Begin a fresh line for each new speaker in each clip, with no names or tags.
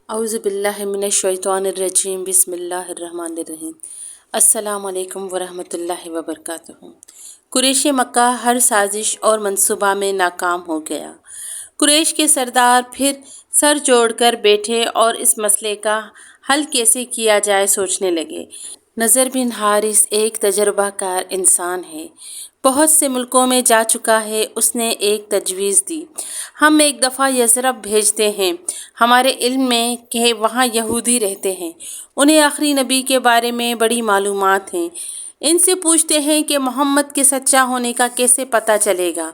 اعوذ باللہ من الشیطان الرجیم بسم اللہ الرحمن الرحیم السلام علیکم ورحمۃ اللہ وبرکاتہ۔ قریش مکہ ہر سازش اور منصوبہ میں ناکام ہو گیا۔ قریش کے سردار پھر سر جوڑ کر بیٹھے اور اس مسئلے کا حل کیسے کیا جائے سوچنے لگے۔ نضر بن حارث ایک تجربہ کار انسان ہے، بہت سے ملکوں میں جا چکا ہے۔ اس نے ایک تجویز دی، ہم ایک دفعہ یثرب بھیجتے ہیں، ہمارے علم میں کہ وہاں یہودی رہتے ہیں، انہیں آخری نبی کے بارے میں بڑی معلومات ہیں، ان سے پوچھتے ہیں کہ محمد کے سچا ہونے کا کیسے پتہ چلے گا،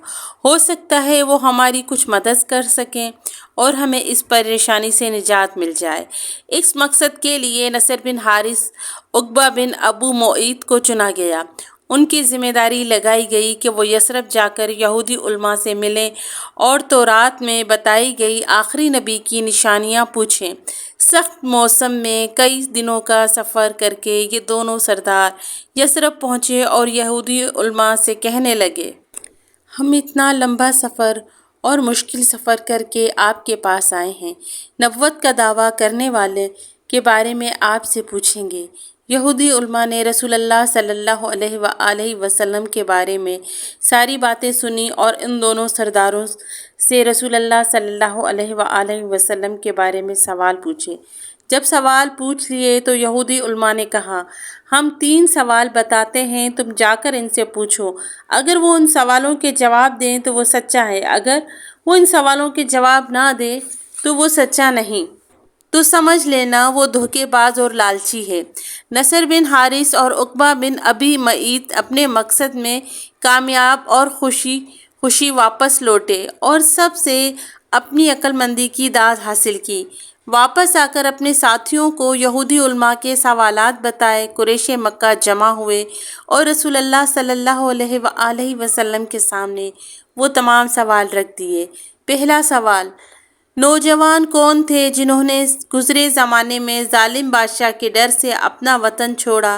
ہو سکتا ہے وہ ہماری کچھ مدد کر سکیں اور ہمیں اس پریشانی سے نجات مل جائے۔ اس مقصد کے لیے نصر بن حارث عقبہ بن ابو معیط کو چنا گیا۔ ان کی ذمہ داری لگائی گئی کہ وہ یثرب جا کر یہودی علماء سے ملیں اور تورات میں بتائی گئی آخری نبی کی نشانیاں پوچھیں۔ سخت موسم میں کئی دنوں کا سفر کر کے یہ دونوں سردار یثرب پہنچے اور یہودی علماء سے کہنے لگے، ہم اتنا لمبا سفر اور مشکل سفر کر کے آپ کے پاس آئے ہیں، نبوت کا دعویٰ کرنے والے کے بارے میں آپ سے پوچھیں گے۔ یہودی علماء نے رسول اللہ صلی اللہ علیہ وآلہ وسلم کے بارے میں ساری باتیں سنی اور ان دونوں سرداروں سے رسول اللہ صلی اللہ علیہ وآلہ وسلم کے بارے میں سوال پوچھے۔ جب سوال پوچھ لیے تو یہودی علماء نے کہا، ہم 3 سوال بتاتے ہیں، تم جا کر ان سے پوچھو، اگر وہ ان سوالوں کے جواب دیں تو وہ سچا ہے، اگر وہ ان سوالوں کے جواب نہ دے تو وہ سچا نہیں، تو سمجھ لینا وہ دھوکے باز اور لالچی ہے۔ نصر بن حارث اور عقبہ بن ابی معیط اپنے مقصد میں کامیاب اور خوشی واپس لوٹے اور سب سے اپنی عقل مندی کی داد حاصل کی۔ واپس آ کر اپنے ساتھیوں کو یہودی علماء کے سوالات بتائے۔ قریش مکہ جمع ہوئے اور رسول اللہ صلی اللہ علیہ وآلہ وسلم کے سامنے وہ تمام سوال رکھ دیے۔ پہلا سوال، نوجوان کون تھے جنہوں نے گزرے زمانے میں ظالم بادشاہ کے ڈر سے اپنا وطن چھوڑا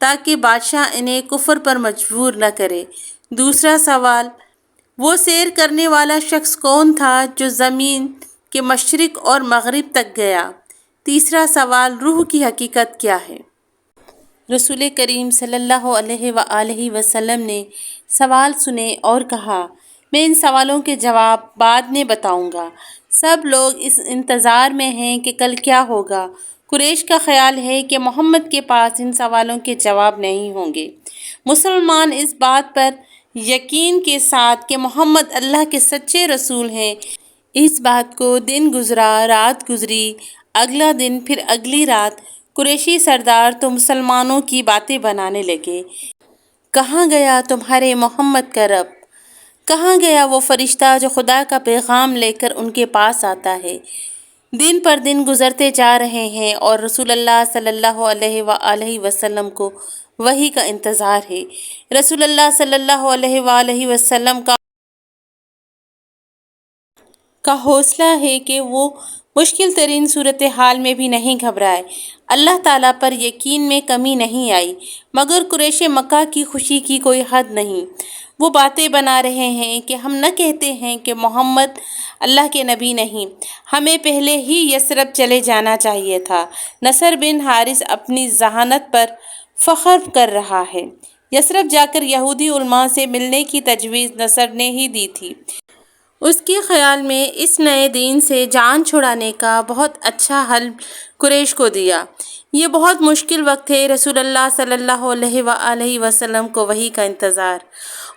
تاکہ بادشاہ انہیں کفر پر مجبور نہ کرے؟ دوسرا سوال، وہ سیر کرنے والا شخص کون تھا جو زمین کے مشرق اور مغرب تک گیا؟ تیسرا سوال، روح کی حقیقت کیا ہے؟ رسول کریم صلی اللہ علیہ وآلہ وسلم نے سوال سنے اور کہا، میں ان سوالوں کے جواب بعد میں بتاؤں گا۔ سب لوگ اس انتظار میں ہیں کہ کل کیا ہوگا۔ قریش کا خیال ہے کہ محمد کے پاس ان سوالوں کے جواب نہیں ہوں گے۔ مسلمان اس بات پر یقین کے ساتھ کہ محمد اللہ کے سچے رسول ہیں، اس بات کو دن گزرا رات گزری، اگلا دن پھر اگلی رات، قریشی سردار تو مسلمانوں کی باتیں بنانے لگے، کہاں گیا تمہارے محمد کا رب؟ کہاں گیا وہ فرشتہ جو خدا کا پیغام لے کر ان کے پاس آتا ہے؟ دن پر دن گزرتے جا رہے ہیں اور رسول اللہ صلی اللہ علیہ وآلہ وسلم کو وحی کا انتظار ہے۔ رسول اللہ صلی اللہ علیہ وآلہ وسلم کا حوصلہ ہے کہ وہ مشکل ترین صورتحال میں بھی نہیں گھبرائے۔ اللہ تعالیٰ پر یقین میں کمی نہیں آئی، مگر قریش مکہ کی خوشی کی کوئی حد نہیں۔ وہ باتیں بنا رہے ہیں کہ ہم نہ کہتے ہیں کہ محمد اللہ کے نبی نہیں، ہمیں پہلے ہی یثرب چلے جانا چاہیے تھا۔ نصر بن حارث اپنی ذہانت پر فخر کر رہا ہے۔ یثرب جا کر یہودی علماء سے ملنے کی تجویز نصر نے ہی دی تھی۔ اس کے خیال میں اس نئے دین سے جان چھڑانے کا بہت اچھا حل قریش کو دیا۔ یہ بہت مشکل وقت ہے، رسول اللہ صلی اللہ علیہ وآلہ وسلم کو وحی کا انتظار،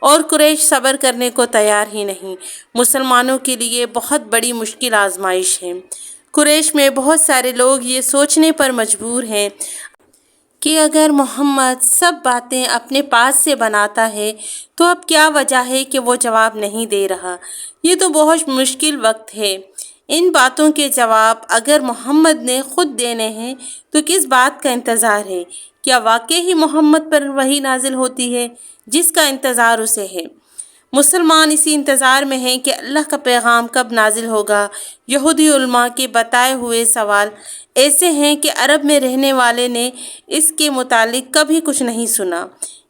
اور قریش صبر کرنے کو تیار ہی نہیں۔ مسلمانوں کے لیے بہت بڑی مشکل آزمائش ہے۔ قریش میں بہت سارے لوگ یہ سوچنے پر مجبور ہیں کہ اگر محمد سب باتیں اپنے پاس سے بناتا ہے تو اب کیا وجہ ہے کہ وہ جواب نہیں دے رہا؟ یہ تو بہت مشکل وقت ہے۔ ان باتوں کے جواب اگر محمد نے خود دینے ہیں تو کس بات کا انتظار ہے؟ کیا واقعی ہی محمد پر وحی نازل ہوتی ہے جس کا انتظار اسے ہے؟ مسلمان اسی انتظار میں ہیں کہ اللہ کا پیغام کب نازل ہوگا۔ یہودی علماء کے بتائے ہوئے سوال ایسے ہیں کہ عرب میں رہنے والے نے اس کے متعلق کبھی کچھ نہیں سنا۔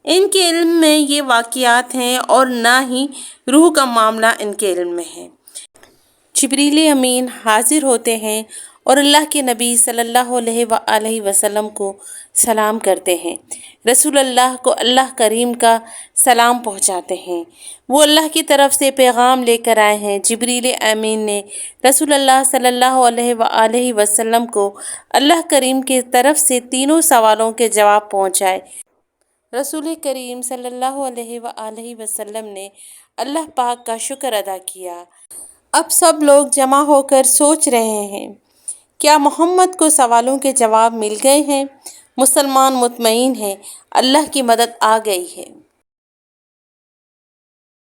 ان کے علم میں یہ واقعات ہیں اور نہ ہی روح کا معاملہ ان کے علم میں ہے۔ جبریل امین حاضر ہوتے ہیں اور اللہ کے نبی صلی اللہ علیہ وآلہ وسلم کو سلام کرتے ہیں۔ رسول اللہ کو اللہ کریم کا سلام پہنچاتے ہیں۔ وہ اللہ کی طرف سے پیغام لے کر آئے ہیں۔ جبریل امین نے رسول اللہ صلی اللہ علیہ وآلہ وسلم کو اللہ کریم کی طرف سے تینوں سوالوں کے جواب پہنچائے۔ رسول کریم صلی اللہ علیہ وآلہ وسلم نے اللہ پاک کا شکر ادا کیا۔ اب سب لوگ جمع ہو کر سوچ رہے ہیں، کیا محمد کو سوالوں کے جواب مل گئے ہیں؟ مسلمان مطمئن ہیں، اللہ کی مدد آ گئی ہے۔